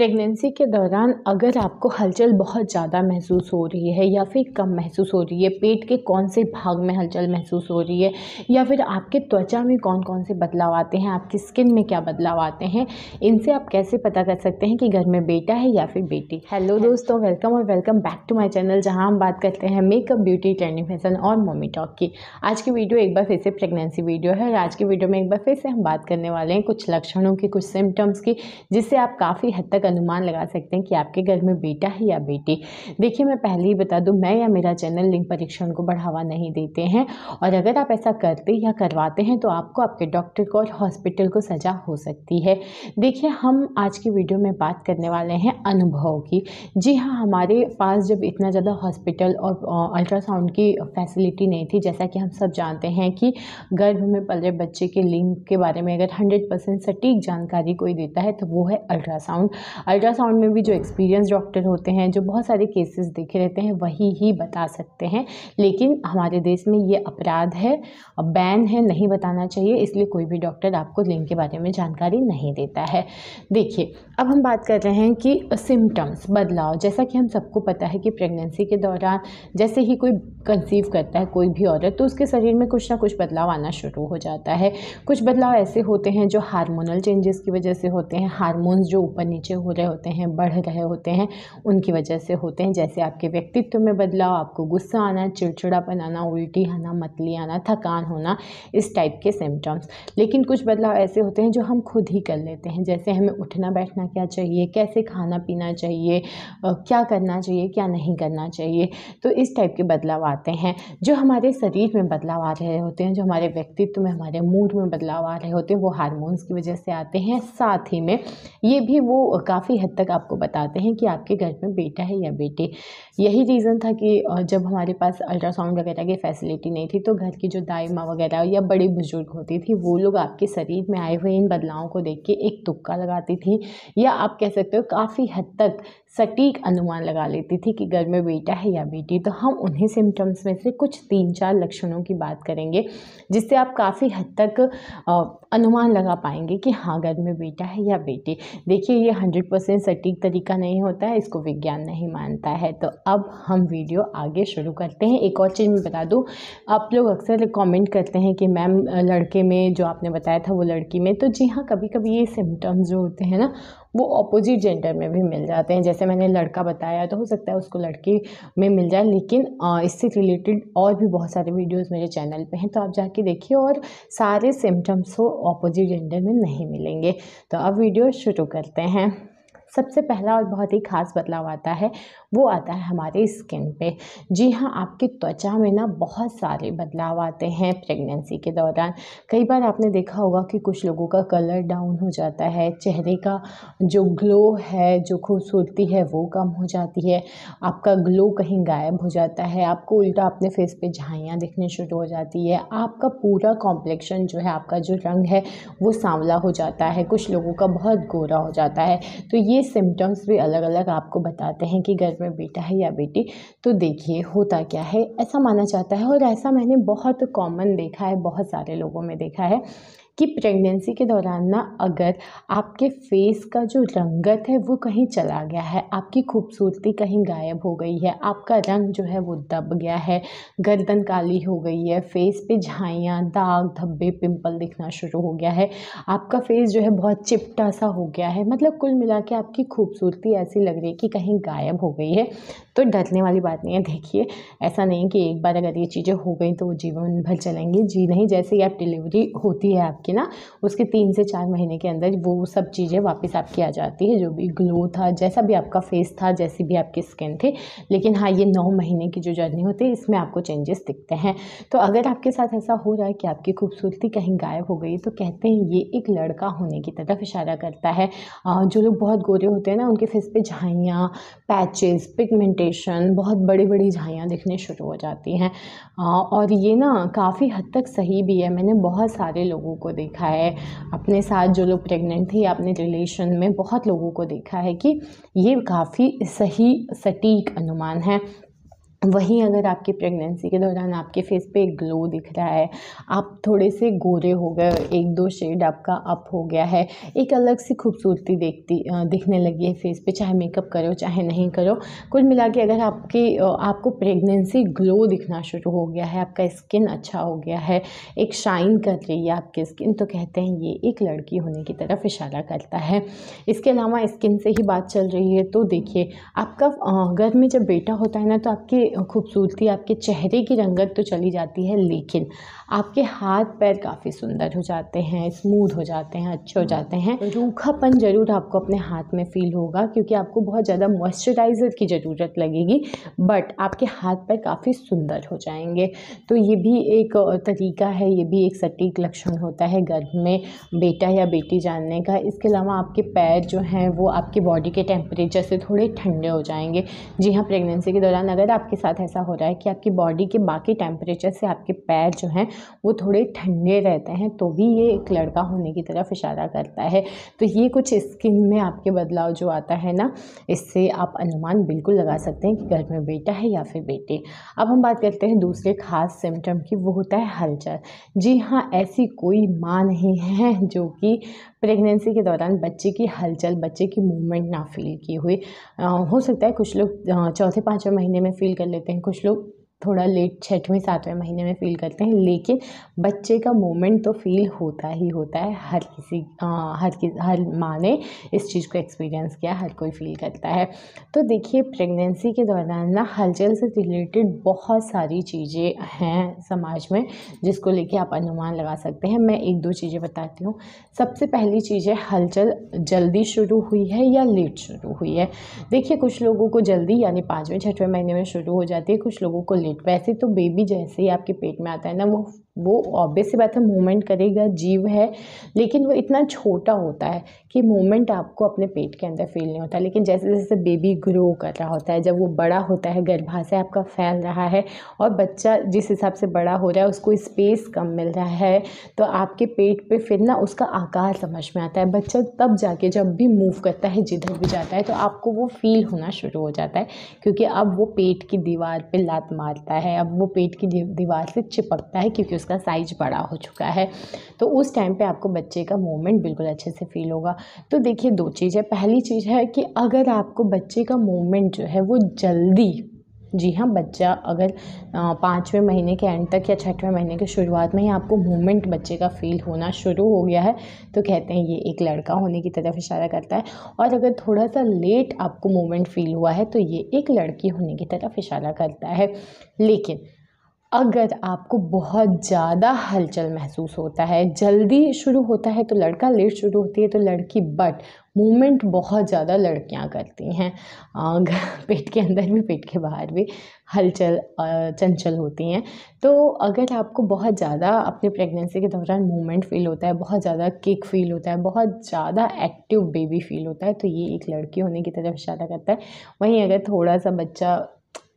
Pregnancy के दौरान अगर आपको हलचल बहुत ज़्यादा महसूस हो रही है या फिर कम महसूस हो रही है, पेट के कौन से भाग में हलचल महसूस हो रही है या फिर आपके त्वचा में कौन कौन से बदलाव आते हैं, आपकी स्किन में क्या बदलाव आते हैं, इनसे आप कैसे पता कर सकते हैं कि घर में बेटा है या फिर बेटी। हेलो दोस्तों, वेलकम और welcome back to my channel, जहां हम बात करते हैं मेकअप, ब्यूटी, ट्रेंडिंग फैशन और मम्मी टॉक की। आज की वीडियो एक बार फिर से प्रेगनेंसी वीडियो है और आज की वीडियो में एक बार फिर से हम बात करने वाले हैं कुछ लक्षणों की, कुछ सिम्टम्स की, जिससे आप काफ़ी हद तक अनुमान लगा सकते हैं कि आपके घर में बेटा है या बेटी। देखिए, मैं पहले ही बता दूं, मैं या मेरा चैनल लिंग परीक्षण को बढ़ावा नहीं देते हैं और अगर आप ऐसा करते या करवाते हैं तो आपको, आपके डॉक्टर को और हॉस्पिटल को सजा हो सकती है। देखिए, हम आज की वीडियो में बात करने वाले हैं अनुभव की। जी हाँ, हमारे पास जब इतना ज़्यादा हॉस्पिटल और अल्ट्रासाउंड की फैसिलिटी नहीं थी, जैसा कि हम सब जानते हैं कि गर्भ में पल रहे बच्चे के लिंग के बारे में अगर 100% सटीक जानकारी कोई देता है तो वो है अल्ट्रासाउंड। अल्ट्रासाउंड में भी जो एक्सपीरियंस डॉक्टर होते हैं, जो बहुत सारे केसेस देखे रहते हैं, वही ही बता सकते हैं। लेकिन हमारे देश में ये अपराध है, बैन है, नहीं बताना चाहिए, इसलिए कोई भी डॉक्टर आपको लिंग के बारे में जानकारी नहीं देता है। देखिए, अब हम बात कर रहे हैं कि सिम्टम्स, बदलाव। जैसा कि हम सबको पता है कि प्रेगनेंसी के दौरान जैसे ही कोई कंसीव करता है, कोई भी औरत, तो उसके शरीर में कुछ ना कुछ बदलाव आना शुरू हो जाता है। कुछ बदलाव ऐसे होते हैं जो हार्मोनल चेंजेस की वजह से होते हैं, हार्मोन्स जो ऊपर नीचे हो रहे होते हैं, बढ़ रहे होते हैं, उनकी वजह से होते हैं। जैसे आपके व्यक्तित्व में बदलाव, आपको गुस्सा आना, चिड़चिड़ापन आना, उल्टी आना, मतली आना, थकान होना, इस टाइप के सिम्टम्स। लेकिन कुछ बदलाव ऐसे होते हैं जो हम खुद ही कर लेते हैं, जैसे हमें उठना बैठना क्या चाहिए, कैसे खाना पीना चाहिए, क्या करना चाहिए, क्या नहीं करना चाहिए। तो इस टाइप के बदलाव आते हैं। जो हमारे शरीर में बदलाव आ रहे होते हैं, जो हमारे व्यक्तित्व में, हमारे मूड में बदलाव आ रहे होते हैं, वो हार्मोन्स की वजह से आते हैं। साथ ही में ये भी वो काफ़ी हद तक आपको बताते हैं कि आपके घर में बेटा है या बेटी। यही रीज़न था कि जब हमारे पास अल्ट्रासाउंड वगैरह की फैसिलिटी नहीं थी तो घर की जो दाई माँ वगैरह या बड़ी बुजुर्ग होती थी, वो लोग आपके शरीर में आए हुए इन बदलावों को देख के एक तुक्का लगाती थी, या आप कह सकते हो काफ़ी हद तक सटीक अनुमान लगा लेती थी कि घर में बेटा है या बेटी। तो हम उन्हीं सिम्टम्स में से कुछ 3-4 लक्षणों की बात करेंगे, जिससे आप काफ़ी हद तक अनुमान लगा पाएंगे कि हाँ, घर में बेटा है या बेटी। देखिए, ये 100% सटीक तरीका नहीं होता है, इसको विज्ञान नहीं मानता है। तो अब हम वीडियो आगे शुरू करते हैं। एक और चीज़ मैं बता दूं, आप लोग अक्सर कमेंट करते हैं कि मैम लड़के में जो आपने बताया था वो लड़की में। तो जी हाँ, कभी कभी ये सिम्टम्स जो होते हैं ना, वो ऑपोजिट जेंडर में भी मिल जाते हैं। जैसे मैंने लड़का बताया, तो हो सकता है उसको लड़की में मिल जाए, लेकिन इससे रिलेटेड और भी बहुत सारे वीडियोस मेरे चैनल पे हैं, तो आप जाके देखिए, और सारे सिम्टम्स को ऑपोजिट जेंडर में नहीं मिलेंगे। तो अब वीडियो शुरू करते हैं। सबसे पहला और बहुत ही खास बदलाव आता है, वो आता है हमारे स्किन पे। जी हाँ, आपकी त्वचा में ना बहुत सारे बदलाव आते हैं प्रेगनेंसी के दौरान। कई बार आपने देखा होगा कि कुछ लोगों का कलर डाउन हो जाता है, चेहरे का जो ग्लो है, जो खूबसूरती है, वो कम हो जाती है, आपका ग्लो कहीं गायब हो जाता है, आपको उल्टा अपने फेस पे झाइयाँ दिखने शुरू हो जाती है, आपका पूरा कॉम्प्लेक्शन जो है, आपका जो रंग है वो सांवला हो जाता है, कुछ लोगों का बहुत गोरा हो जाता है। तो ये सिम्टम्स भी अलग अलग आपको बताते हैं कि घर में बेटा है या बेटी। तो देखिए, होता क्या है, ऐसा माना जाता है, और ऐसा मैंने बहुत कॉमन देखा है, बहुत सारे लोगों में देखा है कि प्रेगनेंसी के दौरान ना, अगर आपके फेस का जो रंगत है वो कहीं चला गया है, आपकी खूबसूरती कहीं गायब हो गई है, आपका रंग जो है वो दब गया है, गर्दन काली हो गई है, फेस पे झाइयाँ, दाग, धब्बे, पिंपल दिखना शुरू हो गया है, आपका फेस जो है बहुत चिपटा सा हो गया है, मतलब कुल मिला के आपकी खूबसूरती ऐसी लग रही है कि कहीं गायब हो गई है, तो डरने वाली बात नहीं है। देखिए, ऐसा नहीं कि एक बार अगर ये चीज़ें हो गई तो वो जीवन भर चलेंगी, जी नहीं। जैसे ही आप डिलीवरी होती है आपकी ना, उसके 3 से 4 महीने के अंदर वो सब चीज़ें वापस आपकी आ जाती है, जो भी ग्लो था, जैसा भी आपका फेस था, जैसी भी आपकी स्किन थी। लेकिन हाँ, ये 9 महीने की जो जर्नी होती है, इसमें आपको चेंजेस दिखते हैं। तो अगर आपके साथ ऐसा हो रहा है कि आपकी खूबसूरती कहीं गायब हो गई, तो कहते हैं ये एक लड़का होने की तरफ इशारा करता है। जो लोग बहुत गोरे होते हैं ना, उनके फेस पे झाइयाँ, पैचेस, पिगमेंटेशन, बहुत बड़ी बड़ी झाइयाँ दिखने शुरू हो जाती हैं। और ये ना काफ़ी हद तक सही भी है। मैंने बहुत सारे लोगों को देखा है अपने साथ, जो लोग प्रेग्नेंट थे, या अपने रिलेशन में बहुत लोगों को देखा है कि ये काफ़ी सही सटीक अनुमान है। वहीं अगर आपकी प्रेगनेंसी के दौरान आपके फेस पे एक ग्लो दिख रहा है, आप थोड़े से गोरे हो गए, 1-2 शेड आपका अप हो गया है, एक अलग सी खूबसूरती दिखने लगी है फेस पे, चाहे मेकअप करो चाहे नहीं करो। कुल मिला के अगर आपको प्रेगनेंसी ग्लो दिखना शुरू हो गया है, आपका स्किन अच्छा हो गया है, एक शाइन कर रही है आपकी स्किन, तो कहते हैं ये एक लड़की होने की तरफ इशारा करता है। इसके अलावा स्किन से ही बात चल रही है तो देखिए, आपका घर में जब बेटा होता है ना, तो आपकी खूबसूरती, आपके चेहरे की रंगत तो चली जाती है, लेकिन आपके हाथ पैर काफ़ी सुंदर हो जाते हैं, स्मूथ हो जाते हैं, अच्छे हो जाते हैं। रूखापन ज़रूर आपको अपने हाथ में फ़ील होगा, क्योंकि आपको बहुत ज़्यादा मॉइस्चराइज़र की ज़रूरत लगेगी, बट आपके हाथ पैर काफ़ी सुंदर हो जाएंगे। तो ये भी एक तरीका है, ये भी एक सटीक लक्षण होता है गर्भ में बेटा या बेटी जानने का। इसके अलावा आपके पैर जो हैं वो आपकी बॉडी के टेम्परेचर से थोड़े ठंडे हो जाएंगे। जी हाँ, प्रेगनेंसी के दौरान अगर आपके साथ ऐसा हो रहा है कि आपकी बॉडी के बाकी टेम्परेचर से आपके पैर जो हैं वो थोड़े ठंडे रहते हैं, तो भी ये एक लड़का होने की तरफ इशारा करता है। तो ये कुछ स्किन में आपके बदलाव जो आता है ना, इससे आप अनुमान बिल्कुल लगा सकते हैं कि घर में बेटा है या फिर बेटी। अब हम बात करते हैं दूसरे खास सिम्टम की, वो होता है हलचल। जी हाँ, ऐसी कोई माँ नहीं है जो कि प्रेगनेंसी के दौरान बच्चे की हलचल, बच्चे की मूवमेंट ना फील की हुई। हो सकता है कुछ लोग चौथे 5वें महीने में फ़ील कर लेते हैं, कुछ लोग थोड़ा लेट 6वें 7वें महीने में फ़ील करते हैं, लेकिन बच्चे का मूवमेंट तो फ़ील होता ही होता है। हर माँ ने इस चीज़ को एक्सपीरियंस किया, हर कोई फ़ील करता है। तो देखिए, प्रेगनेंसी के दौरान ना हलचल से रिलेटेड बहुत सारी चीज़ें हैं समाज में, जिसको लेके आप अनुमान लगा सकते हैं। मैं 1-2 चीज़ें बताती हूँ। सबसे पहली चीज़ है, हलचल जल्दी शुरू हुई है या लेट शुरू हुई है। देखिए, कुछ लोगों को जल्दी यानी 5वें 6वें महीने में शुरू हो जाती है, कुछ लोगों को लेट। वैसे तो बेबी जैसे ही आपके पेट में आता है ना, वो ऑब्वियस सी बात है मूवमेंट करेगा, जीव है, लेकिन वो इतना छोटा होता है कि मूवमेंट आपको अपने पेट के अंदर फील नहीं होता। लेकिन जैसे जैसे बेबी ग्रो कर रहा होता है, जब वो बड़ा होता है, गर्भाशय आपका फैल रहा है और बच्चा जिस हिसाब से बड़ा हो रहा है, उसको स्पेस कम मिल रहा है, तो आपके पेट पे फिर ना उसका आकार समझ में आता है। बच्चा तब जाके जब भी मूव करता है, जिधर भी जाता है, तो आपको वो फील होना शुरू हो जाता है, क्योंकि अब वो पेट की दीवार पे लात मारता है, अब वो पेट की दीवार से चिपकता है, क्योंकि उसका साइज बड़ा हो चुका है। तो उस टाइम पे आपको बच्चे का मूवमेंट बिल्कुल अच्छे से फील होगा। तो देखिए, 2 चीज़ है। पहली चीज़ है कि अगर आपको बच्चे का मूवमेंट जो है वो जल्दी, जी हाँ, बच्चा अगर 5वें महीने के एंड तक या 6वें महीने के शुरुआत में ही आपको मूवमेंट बच्चे का फील होना शुरू हो गया है, तो कहते हैं ये एक लड़का होने की तरफ इशारा करता है। और अगर थोड़ा सा लेट आपको मूवमेंट फील हुआ है, तो ये एक लड़की होने की तरफ इशारा करता है। लेकिन अगर आपको बहुत ज़्यादा हलचल महसूस होता है, जल्दी शुरू होता है तो लड़का, लेट शुरू होती है तो लड़की, बट मूवमेंट बहुत ज़्यादा लड़कियां करती हैं, पेट के अंदर भी पेट के बाहर भी हलचल चंचल होती हैं। तो अगर आपको बहुत ज़्यादा अपनी प्रेगनेंसी के दौरान मूवमेंट फील होता है, बहुत ज़्यादा किक फील होता है, बहुत ज़्यादा एक्टिव बेबी फील होता है, तो ये एक लड़की होने की तरफ इशारा करता है। वहीं अगर थोड़ा सा बच्चा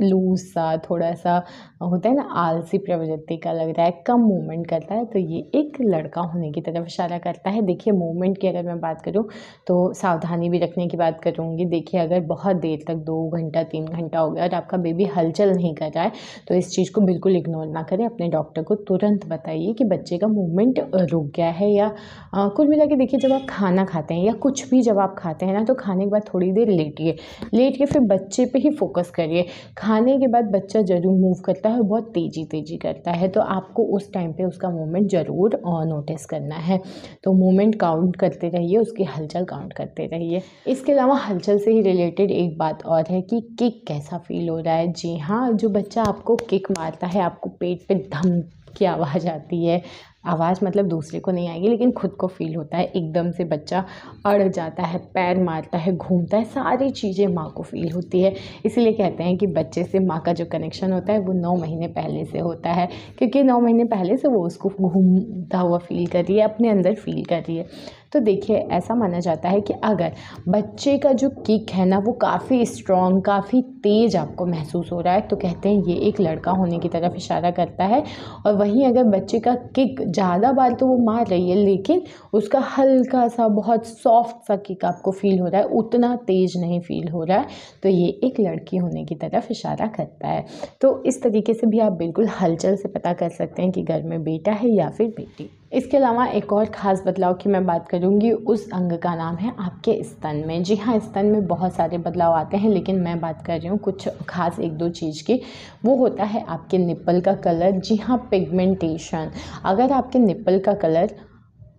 लूज सा, थोड़ा सा होता है ना, आलसी प्रवृत्ति का लग रहा है, कम मूवमेंट करता है, तो ये एक लड़का होने की तरफ इशारा करता है। देखिए, मूवमेंट की अगर मैं बात करूँ तो सावधानी भी रखने की बात करूँगी। देखिए, अगर बहुत देर तक 2 घंटा 3 घंटा हो गया और आपका बेबी हलचल नहीं कर रहा है, तो इस चीज़ को बिल्कुल इग्नोर ना करें। अपने डॉक्टर को तुरंत बताइए कि बच्चे का मूवमेंट रुक गया है। या कुल मिला के देखिए, जब आप खाना खाते हैं या कुछ भी जब आप खाते हैं ना, तो खाने के बाद थोड़ी देर लेट के फिर बच्चे पे ही फोकस करिए। खाने के बाद बच्चा ज़रूर मूव करता है, बहुत तेज़ी करता है, तो आपको उस टाइम पे उसका मूवमेंट ज़रूर नोटिस करना है। तो मूवमेंट काउंट करते रहिए, उसकी हलचल काउंट करते रहिए। इसके अलावा हलचल से ही रिलेटेड एक बात और है कि किक कैसा फील हो रहा है। जी हाँ, जो बच्चा आपको किक मारता है, आपको पेट पे धम की आवाज़ आती है, आवाज़ मतलब दूसरे को नहीं आएगी, लेकिन खुद को फील होता है, एकदम से बच्चा अड़ जाता है, पैर मारता है, घूमता है, सारी चीज़ें माँ को फील होती है। इसीलिए कहते हैं कि बच्चे से माँ का जो कनेक्शन होता है वो 9 महीने पहले से होता है, क्योंकि 9 महीने पहले से वो उसको घूमता हुआ फील कर रही है, अपने अंदर फील कर रही है। तो देखिए ऐसा माना जाता है कि अगर बच्चे का जो किक है ना वो काफ़ी स्ट्रॉन्ग, काफ़ी तेज़ आपको महसूस हो रहा है तो कहते हैं ये एक लड़का होने की तरफ इशारा करता है। और वहीं अगर बच्चे का किक ज़्यादा बार तो वो मार रही है लेकिन उसका हल्का सा बहुत सॉफ्ट सा किक आपको फील हो रहा है, उतना तेज़ नहीं फील हो रहा है, तो ये एक लड़की होने की तरफ इशारा करता है। तो इस तरीके से भी आप बिल्कुल हलचल से पता कर सकते हैं कि घर में बेटा है या फिर बेटी। इसके अलावा एक और ख़ास बदलाव की मैं बात करूँगी, उस अंग का नाम है आपके स्तन में। जी हाँ, स्तन में बहुत सारे बदलाव आते हैं लेकिन मैं बात कर रही हूँ कुछ ख़ास 1-2 चीज़ की। वो होता है आपके निप्पल का कलर। जी हाँ, पिगमेंटेशन। अगर आपके निप्पल का कलर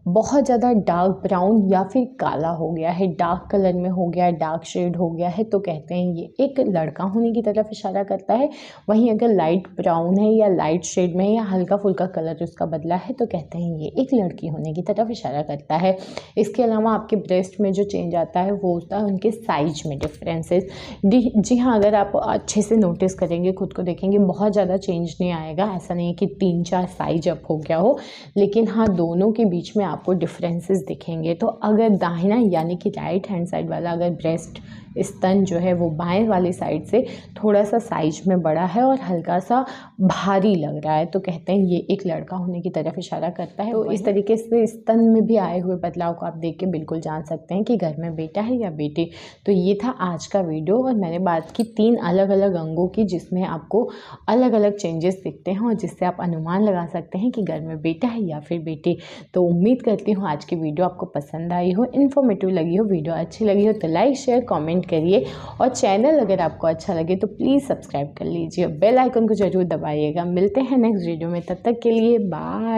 बहुत ज़्यादा डार्क ब्राउन या फिर काला हो गया है, डार्क कलर में हो गया है, डार्क शेड हो गया है, तो कहते हैं ये एक लड़का होने की तरफ इशारा करता है। वहीं अगर लाइट ब्राउन है या लाइट शेड में है या हल्का फुल्का कलर उसका बदला है तो कहते हैं ये एक लड़की होने की तरफ इशारा करता है। इसके अलावा आपके ब्रेस्ट में जो चेंज आता है वो होता है उनके साइज में डिफरेंसेस। जी हाँ, अगर आप अच्छे से नोटिस करेंगे, खुद को देखेंगे, बहुत ज़्यादा चेंज नहीं आएगा। ऐसा नहीं है कि 3-4 साइज अप हो गया हो, लेकिन हाँ दोनों के बीच में आपको डिफरेंसेस दिखेंगे। तो अगर दाहिना यानी कि राइट हैंड साइड वाला अगर ब्रेस्ट स्तन जो है वो बाएं वाली साइड से थोड़ा सा साइज में बड़ा है और हल्का सा भारी लग रहा है तो कहते हैं ये एक लड़का होने की तरफ इशारा करता है। तो इस तरीके से स्तन में भी आए हुए बदलाव को आप देख के बिल्कुल जान सकते हैं कि घर में बेटा है या बेटी। तो ये था आज का वीडियो और मैंने बात की 3 अलग अलग अंगों की जिसमें आपको अलग अलग चेंजेस दिखते हैं और जिससे आप अनुमान लगा सकते हैं कि घर में बेटा है या फिर बेटी। तो उम्मीद करती हूँ आज की वीडियो आपको पसंद आई हो, इन्फॉर्मेटिव लगी हो, वीडियो अच्छी लगी हो तो लाइक शेयर कमेंट करिए और चैनल अगर आपको अच्छा लगे तो प्लीज़ सब्सक्राइब कर लीजिए, बेल आइकन को जरूर दबाइएगा। मिलते हैं नेक्स्ट वीडियो में, तब तक के लिए बाय।